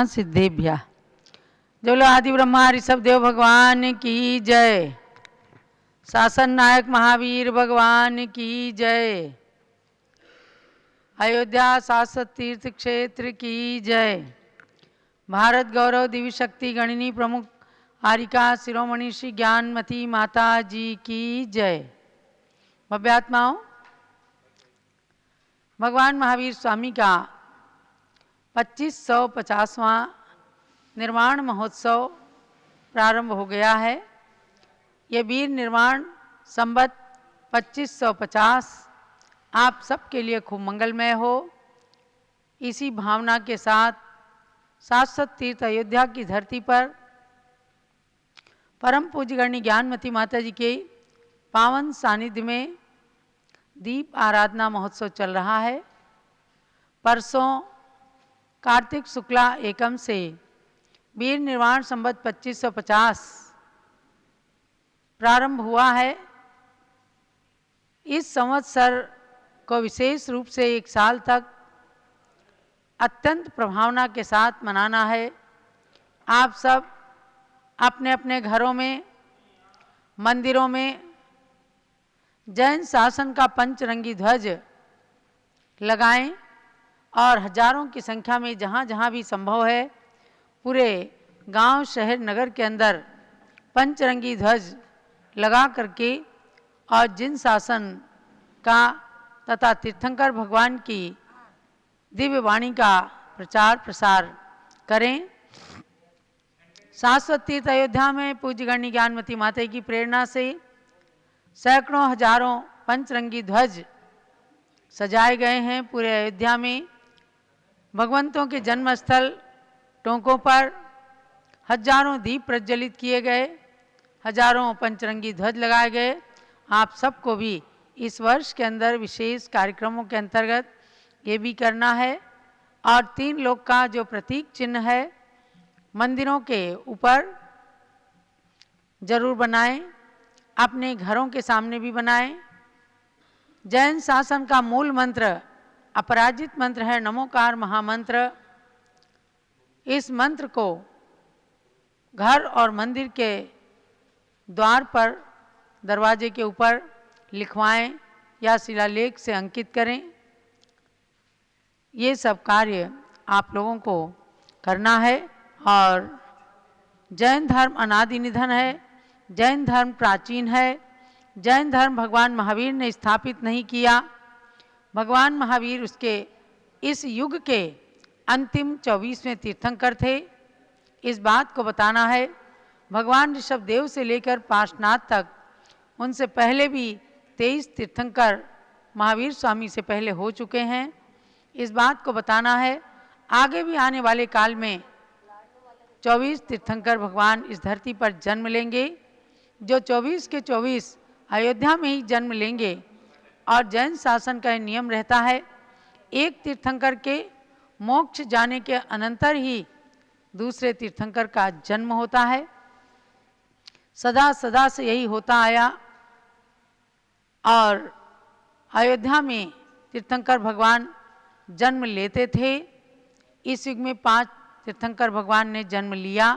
सिद्धेभ्यः। जय बोलो आदि ब्रह्मा ऋषभ देव भगवान की जय। शासन नायक महावीर भगवान की जय। अयोध्या शाश्वत तीर्थ क्षेत्र की जय। भारत गौरव दिव्य शक्ति गणिनी प्रमुख आरिका शिरोमणि श्री ज्ञानमती माता जी की जय। भव्यात्माओं, भगवान महावीर स्वामी का 2550वां निर्माण महोत्सव प्रारंभ हो गया है। ये वीर निर्माण संवत 2550 आप सबके लिए खूब मंगलमय हो। इसी भावना के साथ शाश्वत तीर्थ अयोध्या की धरती पर परम पूज्यगणी ज्ञानमती माता जी के पावन सानिध्य में दीप आराधना महोत्सव चल रहा है। परसों कार्तिक शुक्ला एकम से वीर निर्माण संवत 2550 प्रारंभ हुआ है। इस संवत्सर को विशेष रूप से एक साल तक अत्यंत प्रभावना के साथ मनाना है। आप सब अपने अपने घरों में, मंदिरों में जैन शासन का पंचरंगी ध्वज लगाएं और हजारों की संख्या में जहाँ जहाँ भी संभव है पूरे गांव, शहर, नगर के अंदर पंचरंगी ध्वज लगा करके और जिन शासन का तथा तीर्थंकर भगवान की दिव्य वाणी का प्रचार प्रसार करें। शाश्वत तीर्थ अयोध्या में पूज्यगणी ज्ञानमती माता की प्रेरणा से सैकड़ों हजारों पंचरंगी ध्वज सजाए गए हैं। पूरे अयोध्या में भगवंतों के जन्मस्थल टोंकों पर हजारों दीप प्रज्वलित किए गए, हजारों पंचरंगी ध्वज लगाए गए। आप सबको भी इस वर्ष के अंदर विशेष कार्यक्रमों के अंतर्गत ये भी करना है। और 3 लोक का जो प्रतीक चिन्ह है मंदिरों के ऊपर जरूर बनाएं, अपने घरों के सामने भी बनाएं। जैन शासन का मूल मंत्र अपराजित मंत्र है नमोकार महामंत्र। इस मंत्र को घर और मंदिर के द्वार पर, दरवाजे के ऊपर लिखवाएं या शिलालेख से अंकित करें। ये सब कार्य आप लोगों को करना है। और जैन धर्म अनादि निधन है, जैन धर्म प्राचीन है। जैन धर्म भगवान महावीर ने स्थापित नहीं किया। भगवान महावीर उसके इस युग के अंतिम 24वें तीर्थंकर थे। इस बात को बताना है। भगवान ऋषभ देव से लेकर पार्श्वनाथ तक उनसे पहले भी 23 तीर्थंकर महावीर स्वामी से पहले हो चुके हैं। इस बात को बताना है। आगे भी आने वाले काल में 24 तीर्थंकर भगवान इस धरती पर जन्म लेंगे, जो 24 के 24 अयोध्या में ही जन्म लेंगे। और जैन शासन का नियम रहता है एक तीर्थंकर के मोक्ष जाने के अनंतर ही दूसरे तीर्थंकर का जन्म होता है। सदा सदा से यही होता आया। और अयोध्या में तीर्थंकर भगवान जन्म लेते थे। इस युग में 5 तीर्थंकर भगवान ने जन्म लिया।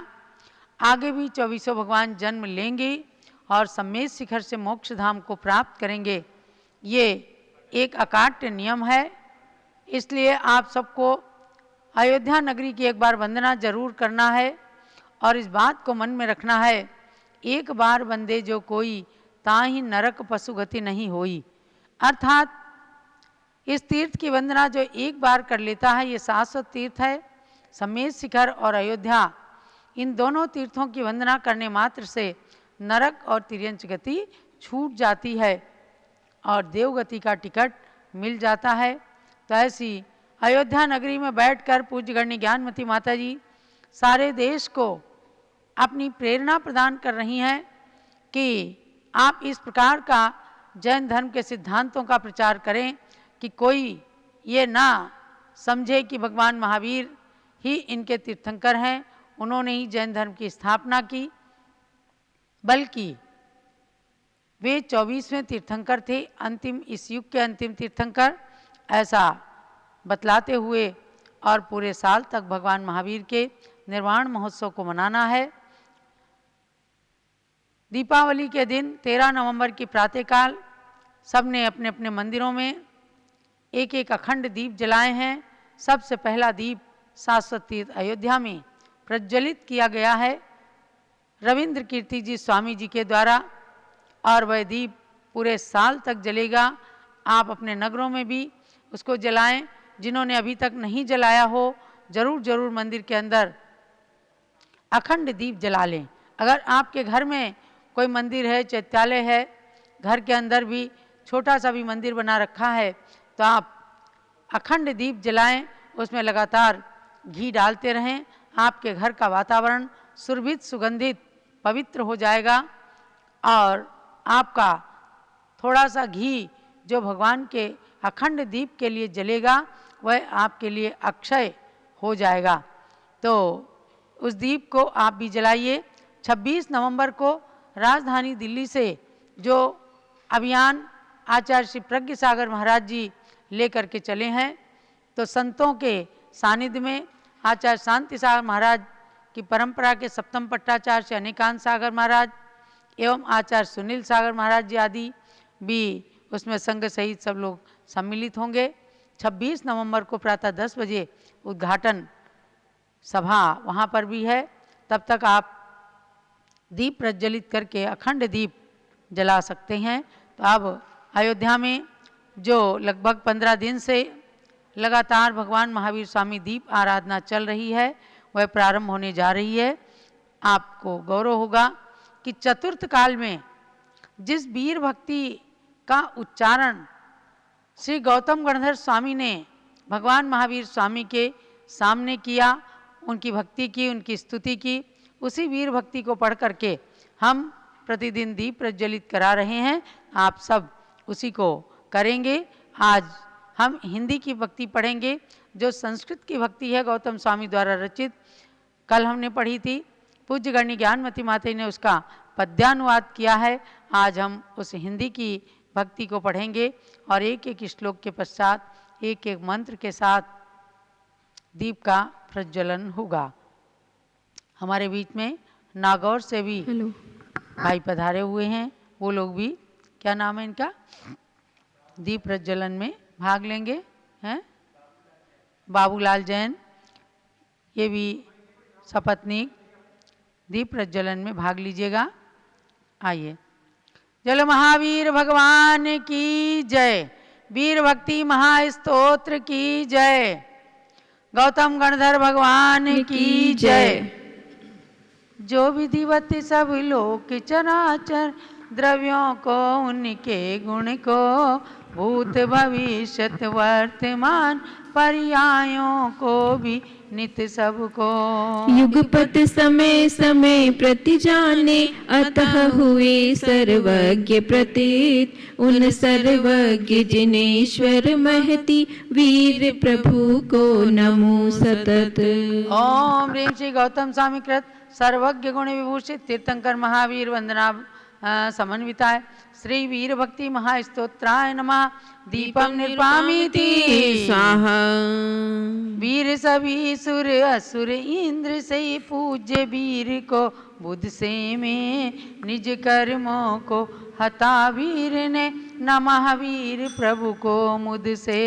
आगे भी 24 भगवान जन्म लेंगे और सम्मेद शिखर से मोक्ष धाम को प्राप्त करेंगे। ये एक अकाट्य नियम है। इसलिए आप सबको अयोध्या नगरी की एक बार वंदना जरूर करना है और इस बात को मन में रखना है, एक बार वंदे जो कोई ताहि नरक पशुगति नहीं होई। अर्थात इस तीर्थ की वंदना जो एक बार कर लेता है, ये शाश्वत तीर्थ है। सम्मेद शिखर और अयोध्या, इन दोनों तीर्थों की वंदना करने मात्र से नरक और तिर्यंच गति छूट जाती है और देवगति का टिकट मिल जाता है। तो ऐसी अयोध्या नगरी में बैठकर पूज्यगण्य ज्ञानमती माता जी सारे देश को अपनी प्रेरणा प्रदान कर रही हैं कि आप इस प्रकार का जैन धर्म के सिद्धांतों का प्रचार करें कि कोई ये ना समझे कि भगवान महावीर ही इनके तीर्थंकर हैं, उन्होंने ही जैन धर्म की स्थापना की, बल्कि वे 24वें तीर्थंकर थे, अंतिम, इस युग के अंतिम तीर्थंकर। ऐसा बतलाते हुए और पूरे साल तक भगवान महावीर के निर्वाण महोत्सव को मनाना है। दीपावली के दिन 13 नवंबर की प्रातःकाल सबने अपने अपने मंदिरों में एक एक अखंड दीप जलाए हैं। सबसे पहला दीप शाश्वत तीर्थ अयोध्या में प्रज्वलित किया गया है रविंद्र कीर्ति जी स्वामी जी के द्वारा, और वह दीप पूरे साल तक जलेगा। आप अपने नगरों में भी उसको जलाएं। जिन्होंने अभी तक नहीं जलाया हो जरूर मंदिर के अंदर अखंड दीप जला लें। अगर आपके घर में कोई मंदिर है, चैत्यालय है, घर के अंदर भी छोटा सा भी मंदिर बना रखा है, तो आप अखंड दीप जलाएं, उसमें लगातार घी डालते रहें। आपके घर का वातावरण सुरभित, सुगंधित, पवित्र हो जाएगा और आपका थोड़ा सा घी जो भगवान के अखंड दीप के लिए जलेगा वह आपके लिए अक्षय हो जाएगा। तो उस दीप को आप भी जलाइए। 26 नवंबर को राजधानी दिल्ली से जो अभियान आचार्य श्री प्रज्ञ सागर महाराज जी लेकर के चले हैं, तो संतों के सानिध्य में आचार्य शांति सागर महाराज की परंपरा के सप्तम पट्टाचार्य श्री अनेकांत सागर महाराज एवं आचार्य सुनील सागर महाराज जी आदि भी उसमें संघ सहित सब लोग सम्मिलित होंगे। 26 नवंबर को प्रातः 10 बजे उद्घाटन सभा वहाँ पर भी है। तब तक आप दीप प्रज्वलित करके अखंड दीप जला सकते हैं। तो अब अयोध्या में जो लगभग 15 दिन से लगातार भगवान महावीर स्वामी दीप आराधना चल रही है वह प्रारंभ होने जा रही है। आपको गौरव होगा कि चतुर्थ काल में जिस वीर भक्ति का उच्चारण श्री गौतम गणधर स्वामी ने भगवान महावीर स्वामी के सामने किया, उनकी भक्ति की, उनकी स्तुति की, उसी वीर भक्ति को पढ़ करके हम प्रतिदिन दीप प्रज्वलित करा रहे हैं। आप सब उसी को करेंगे। आज हम हिंदी की भक्ति पढ़ेंगे जो संस्कृत की भक्ति है गौतम स्वामी द्वारा रचित। कल हमने पढ़ी थी, पूज्य गणनी ज्ञानमती माता ने उसका पद्यानुवाद किया है। आज हम उस हिंदी की भक्ति को पढ़ेंगे और एक एक श्लोक के पश्चात एक एक मंत्र के साथ दीप का प्रज्वलन होगा। हमारे बीच में नागौर से भी भाई पधारे हुए हैं, वो लोग भी, क्या नाम है इनका, दीप प्रज्वलन में भाग लेंगे हैं। बाबूलाल जैन, ये भी सपत्नीक दीप प्रज्वलन में भाग लीजिएगा। आइए। जल महावीर भगवान की जय, वीर भक्ति महास्तोत्र की जय, गौतम गणधर भगवान की जय। जो विधिवत सब लोक चराचर द्रव्यों को उनके गुण को, भूत भविष्यत वर्तमान पर्यायों को भी नित सबको, युगपत समय समय प्रति जाने, अतः हुए सर्वज्ञ प्रतीत। उन सर्वज्ञ जिनेश्वर महति, वीर प्रभु को नमो सतत। ओम ह्रीं श्री गौतम स्वामी कृत सर्वज्ञ गुण विभूषित तीर्थंकर महावीर वंदना समन्विताय श्री वीर भक्ति महास्तोत्राय नमः। दीपम निर्वापयति स्वाहा। वीर सभी सुर असुर इंद्र से, पूज्य वीर को बुध से में, निज कर्मों को हता वीर ने, नमः वीर प्रभु को मुद से।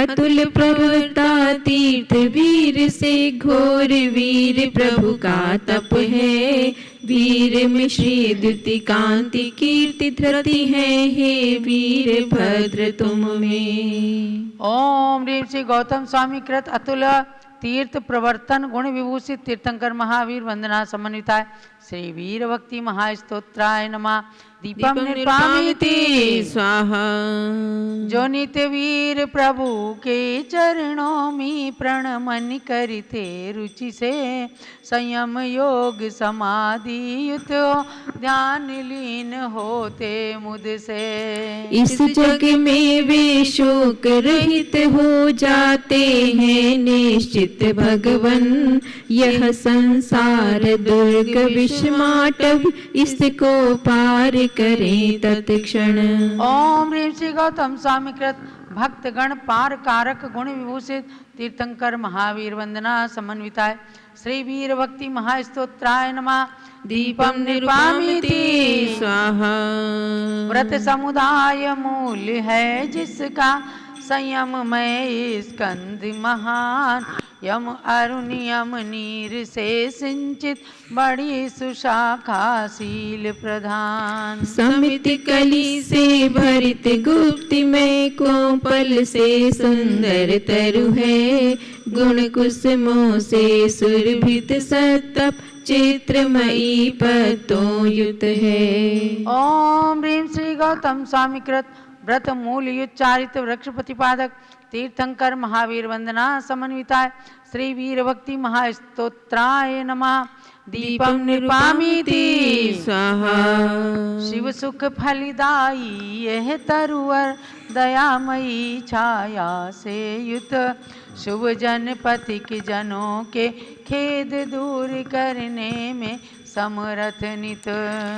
अतुल प्रवृत्ता तीर्थ वीर से, घोर वीर प्रभु का तप है। वीर में श्री द्युति कांति कीर्ति धृति है, हे वीर भद्र तुम में। ओम ह्रीं श्री गौतम स्वामी कृत अतुल तीर्थ प्रवर्तन गुण विभूषित तीर्थंकर महावीर वंदना समन्विताय श्री वीर भक्ति महास्तोत्राय नमः। दीपम निर्वापयति स्वाहा। जो नित्य वीर प्रभु के चरणों में प्रणमन करते रुचि से, संयम योग समाधि युत ध्यान लीन होते मुद से। इस जग में वे शोक रहित हो जाते हैं निश्चित भगवन, यह संसार दुर्ग विषमाटव, इसको पार करें तत्क्षण। ओम ह्रीं श्री गौतम स्वामी कृत भक्त गण पार कारक गुण विभूषित तीर्थंकर महावीर वंदना समन्विताय श्री वीर भक्ति महास्तोत्राय नमः। दीपम निरुपामिति स्वाहा। व्रत समुदाय मूल है जिसका संयम में स्कंद महान। यम अरुण यम नीर से सिंचित बड़ी सुशाखा शील प्रधान। समित कली से भरित गुप्ति में कोपल से सुंदर तरु है। गुण कुसुमों से सुरभित सतप चित्रमयी पत्तों युत है। ओम ह्रीं श्री गौतम स्वामी कृत व्रत मूल युच्चारित वृक्ष प्रतिपादक तीर्थंकर महावीर वंदना समन्विताय श्री वीर भक्ति महास्तोत्राय नमः। दीपम निरुपामिति स्वाहा। शिव सुख फलदायी यह तरुवर दयामयी छाया से युत। शुभ जन पथिक जनों के खेद दूर करने में समरथ नित।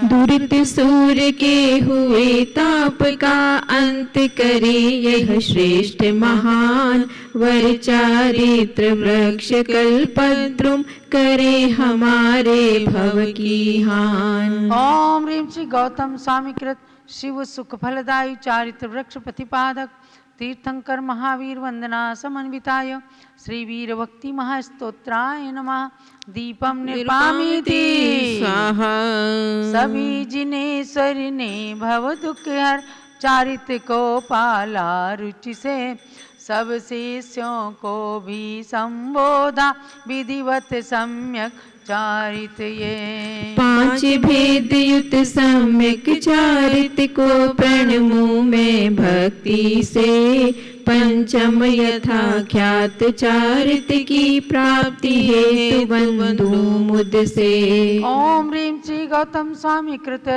दुरित सूर्य के हुए ताप का अंत करे यह श्रेष्ठ महान। वर चारित्र वृक्ष कल्पद्रुम करे हमारे भव की हान। ओम ह्रीं श्री गौतम स्वामी कृत शिव सुख फलदायी चारित्र वृक्ष प्रतिपादक तीर्थंकर महावीर वंदना समन्विताय श्री वीर भक्ति महास्तोत्राय नमः। दीपम निरुपामिति स्वाहा। सभी जिनेश्वर ने भव दुख हर चारित को पाला रुचि से। सब शिष्यों को भी संबोधा विधिवत सम्यक चारित ये। पांच भेद युत सम्यक चारित को प्रणमु में भक्ति से। पंचम यथा ख्यात चारित की प्राप्ति हेतु बंधु मुद से। ओम ह्रीं श्री गौतम स्वामी कृत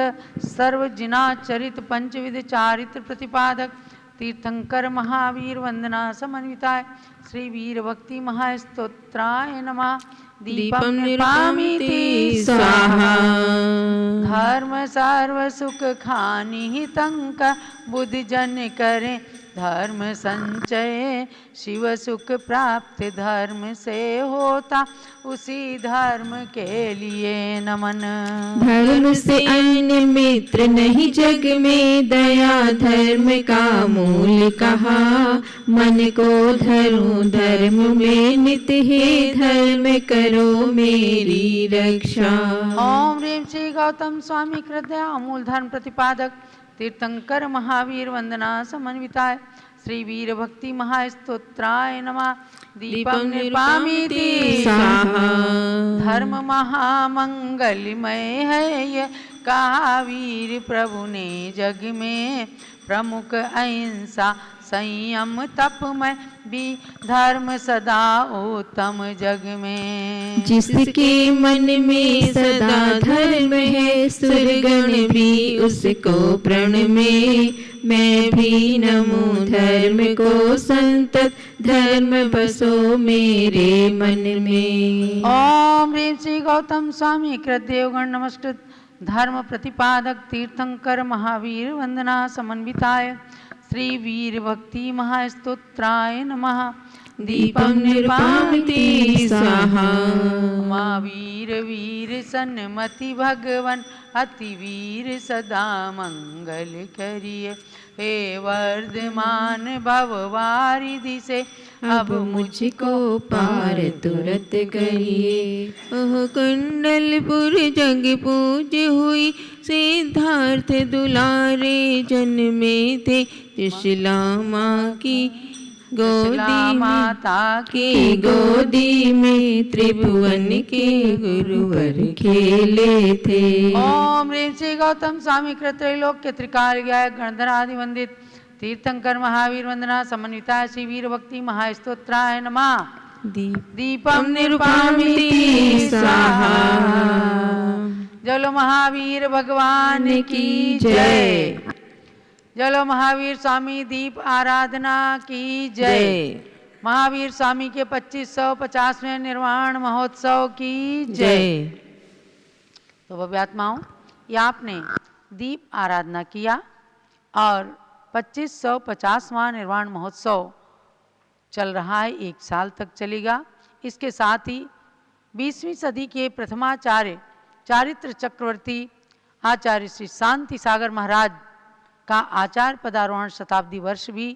सर्वजिना चरित पंचविध चारित्र प्रतिपादक तीर्थंकर महावीर वंदना समन्विताय श्री वीर भक्ति महास्तोत्राय नमः। दीपम निरुपामिति स्वाहा। धर्म सर्व सुख खानि हितंक बुद्ध जन करे धर्म संचय। शिव सुख प्राप्त धर्म से होता उसी धर्म के लिए नमन। धर्म से अन्य मित्र नहीं जग में दया धर्म का मूल कहा। मन को धरूं धर्म में नित हे धर्म करो मेरी रक्षा। ओम ह्रीं श्री गौतम स्वामी कृत अमूल धर्म प्रतिपादक तीर्थंकर महावीर वंदना समन्विताय श्री वीर भक्ति महास्तोत्राय नमः। दीपम निरुपामिति स्वाहा। धर्म महामंगलमय है ये कहा वीर प्रभु ने जग में। प्रमुख अहिंसा संयम तपमय भी धर्म सदा उत्तम जग में। जिसके मन में सदा धर्म है सुरगण भी उसको प्रणमे। मैं भी नमो धर्म को संतत धर्म बसो मेरे मन में। ओम ह्रीं श्री गौतम स्वामी कृत देवगण नमस्कृत धर्म प्रतिपादक तीर्थंकर महावीर वंदना समन्विताय श्री वीर भक्ति महास्तोत्राय नमः। दीपम निरुपामिति स्वाहा। महावीर वीर सन्मति भगवन अति वीर सदा मंगल करिए। हे वर्धमान भव वारिधि से अब मुझको पार तुरंत करिए। ओह कुंडलपुर जग पूज हुई सिद्धार्थ दुलारे जन्मे थे। त्रिशला माँ की गोदी माता की गोदी में त्रिभुवन के गुरुवर खेले थे। ओम ह्रीं श्री गौतम स्वामी कृत्रैलोक के त्रिकाल ज्ञाय गणधर आदि वंदित तीर्थंकर महावीर वंदना समन्विता श्री वीर भक्ति महास्तोत्राय नमः। दीपम निरुपामिति स्वाहा। जलो महावीर भगवान की जय। जलो महावीर स्वामी दीप आराधना की जय। महावीर स्वामी के 2550वें निर्वाण महोत्सव की जय। तो भव्यात्माओं, ये आपने दीप आराधना किया और 2550वां निर्वाण महोत्सव चल रहा है, 1 साल तक चलेगा। इसके साथ ही 20वीं सदी के प्रथमाचार्य चारित्र चक्रवर्ती आचार्य श्री शांति सागर महाराज का आचार्य पदारोहण शताब्दी वर्ष भी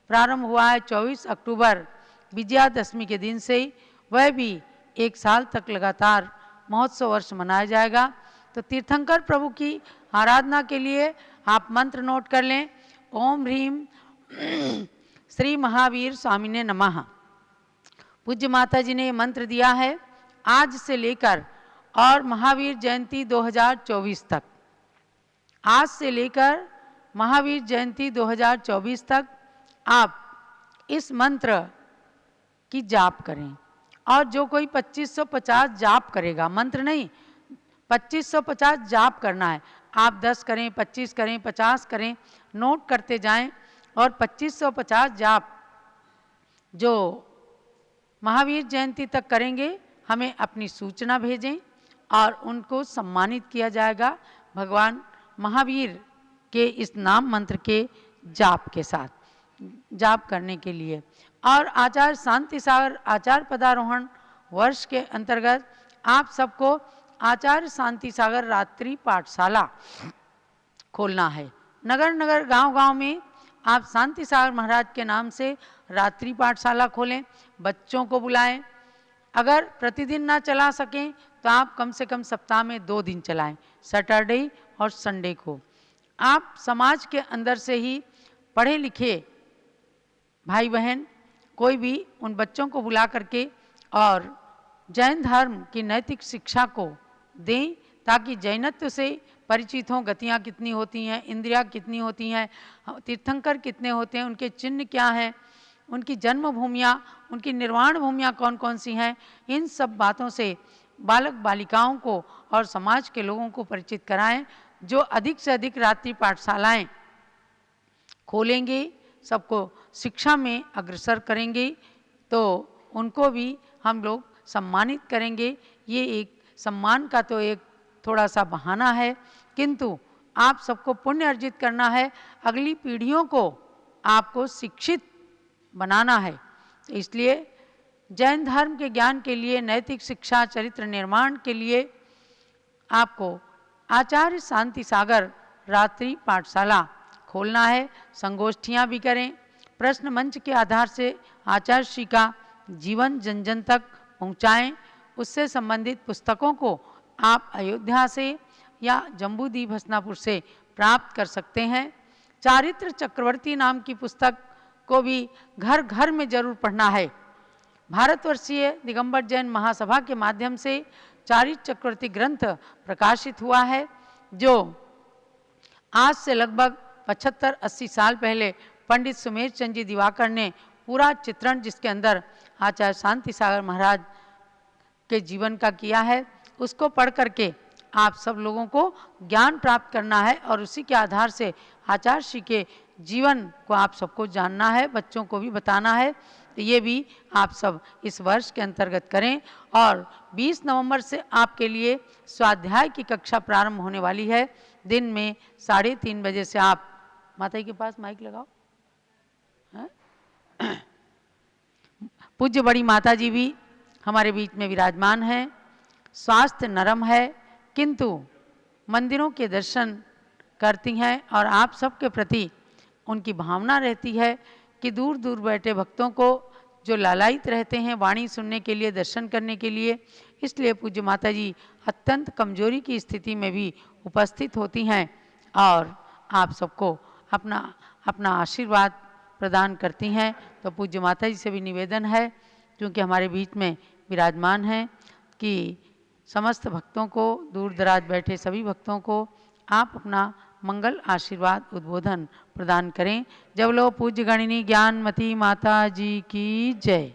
प्रारंभ हुआ है 24 अक्टूबर विजयादशमी के दिन से। वह भी 1 साल तक लगातार महोत्सव वर्ष मनाया जाएगा। तो तीर्थंकर प्रभु की आराधना के लिए आप मंत्र नोट कर लें। ओम ह्रीम श्री महावीर स्वामिने नमः। पूज्य माता जी ने ये मंत्र दिया है आज से लेकर और महावीर जयंती 2024 तक। आज से लेकर महावीर जयंती 2024 तक आप इस मंत्र की जाप करें। और जो कोई 2550 जाप करेगा, मंत्र नहीं, 2550 जाप करना है। आप 10 करें, 25 करें, 50 करें, नोट करते जाएं। और 2550 जाप जो महावीर जयंती तक करेंगे हमें अपनी सूचना भेजें और उनको सम्मानित किया जाएगा भगवान महावीर के इस नाम मंत्र के जाप के साथ, जाप करने के लिए। और आचार्य शांति सागर आचार्य पदारोहण वर्ष के अंतर्गत आप सबको आचार्य शांति सागर रात्रि पाठशाला खोलना है। नगर नगर गांव गांव में आप शांति सागर महाराज के नाम से रात्रि पाठशाला खोलें, बच्चों को बुलाएं। अगर प्रतिदिन ना चला सकें तो आप कम से कम सप्ताह में 2 दिन चलाएं, सैटरडे और संडे को। आप समाज के अंदर से ही पढ़े लिखे भाई बहन कोई भी उन बच्चों को बुला करके और जैन धर्म की नैतिक शिक्षा को दें ताकि जैनत्व से परिचित हों। गतियाँ कितनी होती हैं, इंद्रियाँ कितनी होती हैं, तीर्थंकर कितने होते हैं, उनके चिन्ह क्या हैं, उनकी जन्मभूमियाँ, उनकी निर्वाण भूमियाँ कौन कौन सी हैं। इन सब बातों से बालक बालिकाओं को और समाज के लोगों को परिचित कराएं। जो अधिक से अधिक रात्रि पाठशालाएं खोलेंगे, सबको शिक्षा में अग्रसर करेंगे, तो उनको भी हम लोग सम्मानित करेंगे। ये एक सम्मान का तो एक थोड़ा सा बहाना है, किंतु आप सबको पुण्य अर्जित करना है, अगली पीढ़ियों को आपको शिक्षित बनाना है। तो इसलिए जैन धर्म के ज्ञान के लिए, नैतिक शिक्षा, चरित्र निर्माण के लिए आपको आचार्य शांति सागर रात्रि पाठशाला खोलना है। संगोष्ठियाँ भी करें, प्रश्न मंच के आधार से आचार्य श्री का जीवन जन जन तक पहुँचाएँ। उससे संबंधित पुस्तकों को आप अयोध्या से या जम्बूद्वीप हसनापुर से प्राप्त कर सकते हैं। चारित्र चक्रवर्ती नाम की पुस्तक को भी घर घर में जरूर पढ़ना है। भारतवर्षीय दिगंबर जैन महासभा के माध्यम से चारित्र चक्रवर्ती ग्रंथ प्रकाशित हुआ है, जो आज से लगभग 75-80 साल पहले पंडित सुमेर चंद जी दिवाकर ने पूरा चित्रण, जिसके अंदर आचार्य शांति सागर महाराज के जीवन का किया है, उसको पढ़ करके आप सब लोगों को ज्ञान प्राप्त करना है और उसी के आधार से आचार्य श्री के जीवन को आप सबको जानना है, बच्चों को भी बताना है। तो ये भी आप सब इस वर्ष के अंतर्गत करें। और 20 नवंबर से आपके लिए स्वाध्याय की कक्षा प्रारंभ होने वाली है। दिन में 3:30 बजे से आप माता जी के पास माइक लगाओ। पूज्य बड़ी माता जी भी हमारे बीच में विराजमान हैं। स्वास्थ्य नरम है, किंतु मंदिरों के दर्शन करती हैं और आप सबके प्रति उनकी भावना रहती है कि दूर दूर बैठे भक्तों को जो लालायित रहते हैं वाणी सुनने के लिए, दर्शन करने के लिए, इसलिए पूज्य माता जी अत्यंत कमजोरी की स्थिति में भी उपस्थित होती हैं और आप सबको अपना अपना आशीर्वाद प्रदान करती हैं। तो पूज्य माता जी से भी निवेदन है, क्योंकि हमारे बीच में विराजमान हैं, कि समस्त भक्तों को, दूर दराज बैठे सभी भक्तों को आप अपना मंगल आशीर्वाद उद्बोधन प्रदान करें। जब लो पूज्य गणिनी ज्ञानमती माता जी की जय।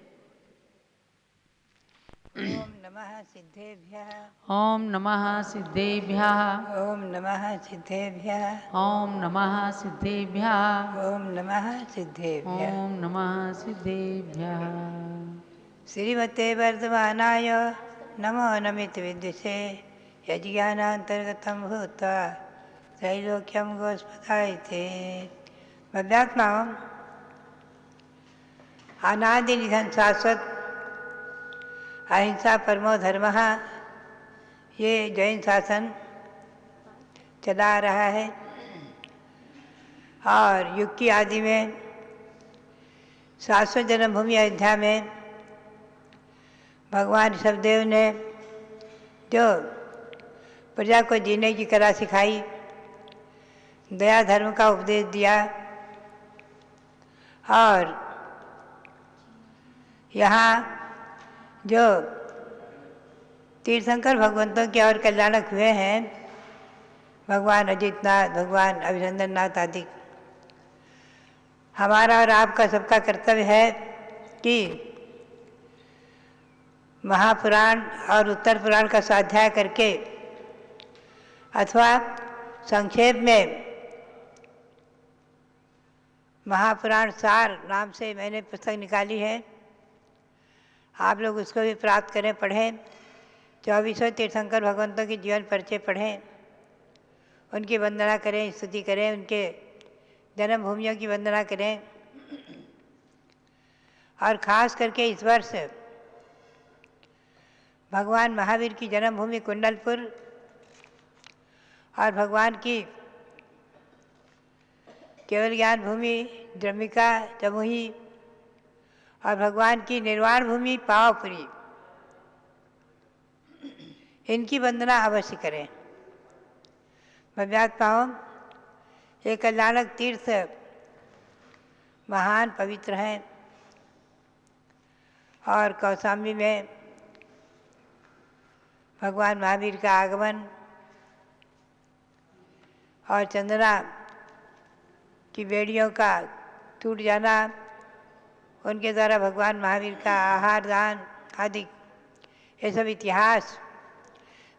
ओम नमः सिद्धेभ्यः। ओम नमः सिद्धेभ्यः। ओम नमः सिद्धेभ्यः। ओम नमः सिद्धेभ्यः। ओम नमः सिद्धेभ्यः। ओम नमः सिद्धेभ्यः। श्रीमते वर्धमानाय नमो नमित विद्युषे यज्ञानान्तर्गतं भूत्वा त्रैलोक्यं गोस्पदायते। मध्यात्मा अनादि निधन शाश्वत अहिंसा परमो धर्मः, ये जैन शासन चला आ रहा है। और युग की आदि में शाश्वत जन्मभूमि अयोध्या में भगवान ऋषभदेव ने जो प्रजा को जीने की कला सिखाई, दया धर्म का उपदेश दिया, और यहाँ जो तीर्थंकर भगवंतों के और कल्याणक हुए हैं, भगवान अजितनाथ, भगवान अभिनंदननाथ आदि, हमारा और आपका सबका कर्तव्य है कि महापुराण और उत्तर पुराण का स्वाध्याय करके अथवा संक्षेप में महापुराण सार नाम से मैंने पुस्तक निकाली है, आप लोग उसको भी प्राप्त करें, पढ़ें। 2400 तीर्थंकर भगवंतों की जीवन परिचय पढ़ें, उनकी वंदना करें, स्तुति करें, उनके जन्मभूमियों की वंदना करें। और ख़ास करके इस वर्ष भगवान महावीर की जन्मभूमि कुंडलपुर और भगवान की केवल ज्ञान भूमि द्रमिका जमुई और भगवान की निर्वाण भूमि पावपुरी, इनकी वंदना अवश्य करें। भव्यात पावम ये कल्याणक तीर्थ महान पवित्र हैं। और कौशाम्बी में भगवान महावीर का आगमन और चंदना की बेड़ियों का टूट जाना, उनके द्वारा भगवान महावीर का आहार दान आदि, ये सब इतिहास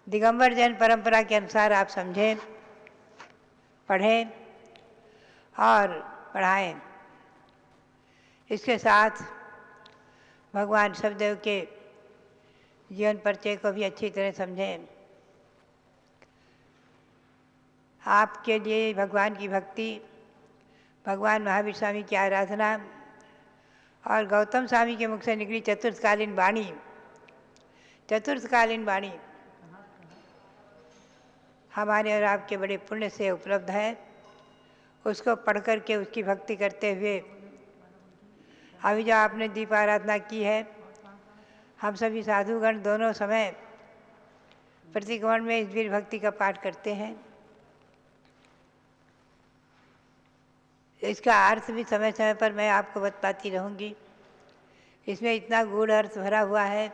दिगंबर जैन परंपरा के अनुसार आप समझें, पढ़ें और पढ़ाएं। इसके साथ भगवान ऋषभदेव के जीवन परिचय को भी अच्छी तरह समझें। आपके लिए भगवान की भक्ति, भगवान महावीर स्वामी की आराधना और गौतम स्वामी के मुख से निकली चतुर्थकालीन वाणी, चतुर्थकालीन वाणी हमारे और आपके बड़े पुण्य से उपलब्ध है। उसको पढ़ कर के उसकी भक्ति करते हुए अभी जो आपने दीप आराधना की है, हम सभी साधुगण दोनों समय प्रतिक्रमण में इस वीर भक्ति का पाठ करते हैं। इसका अर्थ भी समय समय पर मैं आपको बताती रहूँगी। इसमें इतना गूढ़ अर्थ भरा हुआ है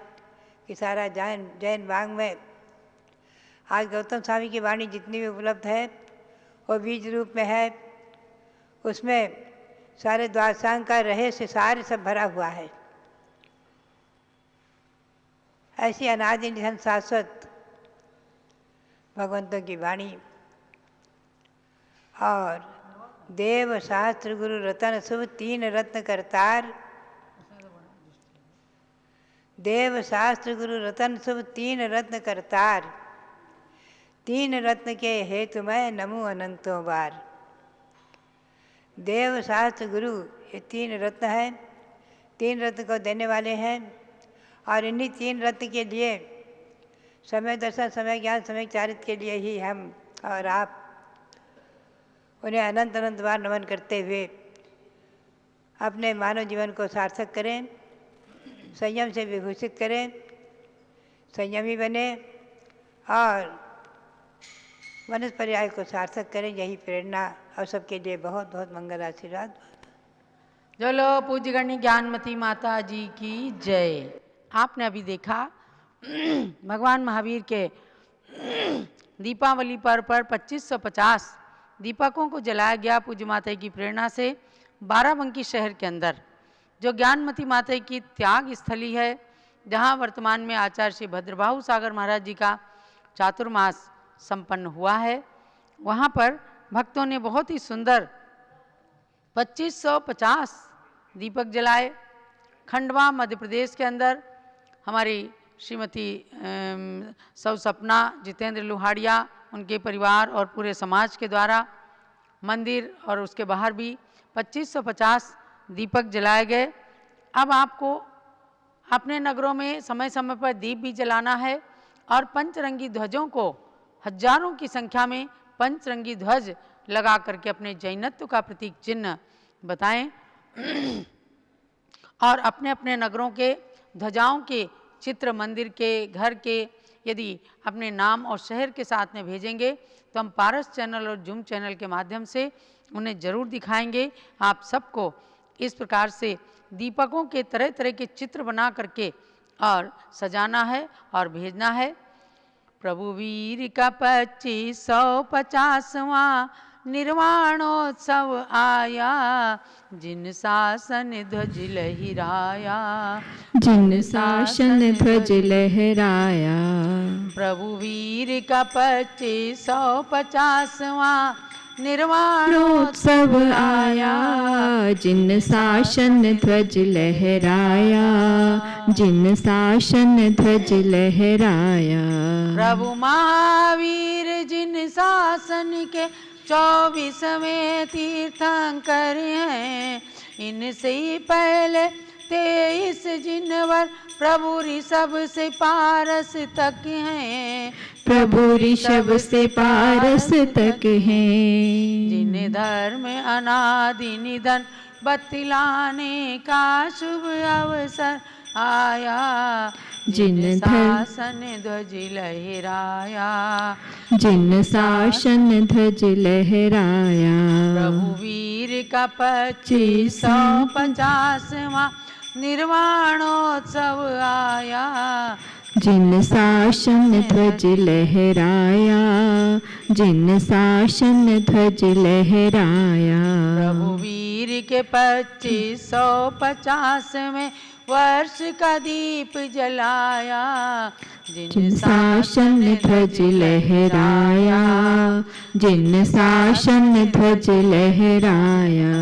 कि सारा जैन वांग में आज गौतम स्वामी की वाणी जितनी भी उपलब्ध है वो बीज रूप में है। उसमें सारे द्वादशांग का रहस्य सारे सब भरा हुआ है। ऐसी अनादि निधन शाश्वत भगवंतों की वाणी और देव शास्त्र गुरु रतन शुभ तीन रत्न करतार, देव शास्त्र गुरु रतन शुभ तीन रत्न करतार, तीन रत्न के हेतु मैं नमो अनंतों बार। देव शास्त्र गुरु ये तीन रत्न हैं, तीन रत्न को देने वाले हैं। और इन्हीं तीन रत्न के लिए समय दर्शन, समय ज्ञान, समय चारित्र के लिए ही हम और आप उन्हें अनंत अनंत बार नमन करते हुए अपने मानव जीवन को सार्थक करें, संयम से विभूषित करें, संयमी बने और मनुष्य पर्याय को सार्थक करें। यही प्रेरणा और सबके लिए बहुत बहुत मंगल आशीर्वाद। चलो पूज्य गणी ज्ञानमती माता जी की जय। आपने अभी देखा भगवान महावीर के दीपावली पर्व पर 2550 दीपकों को जलाया गया पूज्य माता की प्रेरणा से बाराबंकी शहर के अंदर, जो ज्ञानमती माता की त्याग स्थली है, जहाँ वर्तमान में आचार्य श्री भद्रबाहु सागर महाराज जी का चातुर्मास संपन्न हुआ है। वहाँ पर भक्तों ने बहुत ही सुंदर 2550 दीपक जलाए। खंडवा मध्य प्रदेश के अंदर हमारी श्रीमती सौ सपना जितेंद्र लुहाड़िया, उनके परिवार और पूरे समाज के द्वारा मंदिर और उसके बाहर भी 2550 दीपक जलाए गए। अब आपको अपने नगरों में समय समय पर दीप भी जलाना है और पंचरंगी ध्वजों को हजारों की संख्या में पंचरंगी ध्वज लगा करके अपने जैनत्व का प्रतीक चिन्ह बताएं और अपने अपने नगरों के ध्वजाओं के चित्र मंदिर के, घर के यदि अपने नाम और शहर के साथ में भेजेंगे तो हम पारस चैनल और जूम चैनल के माध्यम से उन्हें ज़रूर दिखाएंगे। आप सबको इस प्रकार से दीपकों के तरह तरह के चित्र बना करके और सजाना है और भेजना है। प्रभु वीर का 2550वां निर्वाणोत्सव आया, जिन शासन ध्वज लहराया, जिन शासन ध्वज लहराया। प्रभु वीर का 2550वां निर्वाणोत्सव आया, जिन शासन ध्वज लहराया, जिन शासन ध्वज लहराया। प्रभु महावीर जिन शासन के 24वें तीर्थंकर हैं, इनसे ही पहले 23 जिनवर प्रभु ऋषभ से पारस तक हैं, प्रभु ऋषभ से पारस तक हैं। जिन धर्म अनादि निधन बतलाने का शुभ अवसर आया, जिन शासन ध्वज लहराया, जिन शासन ध्वज लहराया। प्रभु वीर का 2550वां निर्वाणोत्सव आया, जिन शासन ध्वज लहराया, जिन शासन ध्वज लहराया। प्रभु वीर के 2550वें वर्ष का दीप जलाया, जिन शासन ध्वज लहराया, जिन शासन ध्वज लहराया।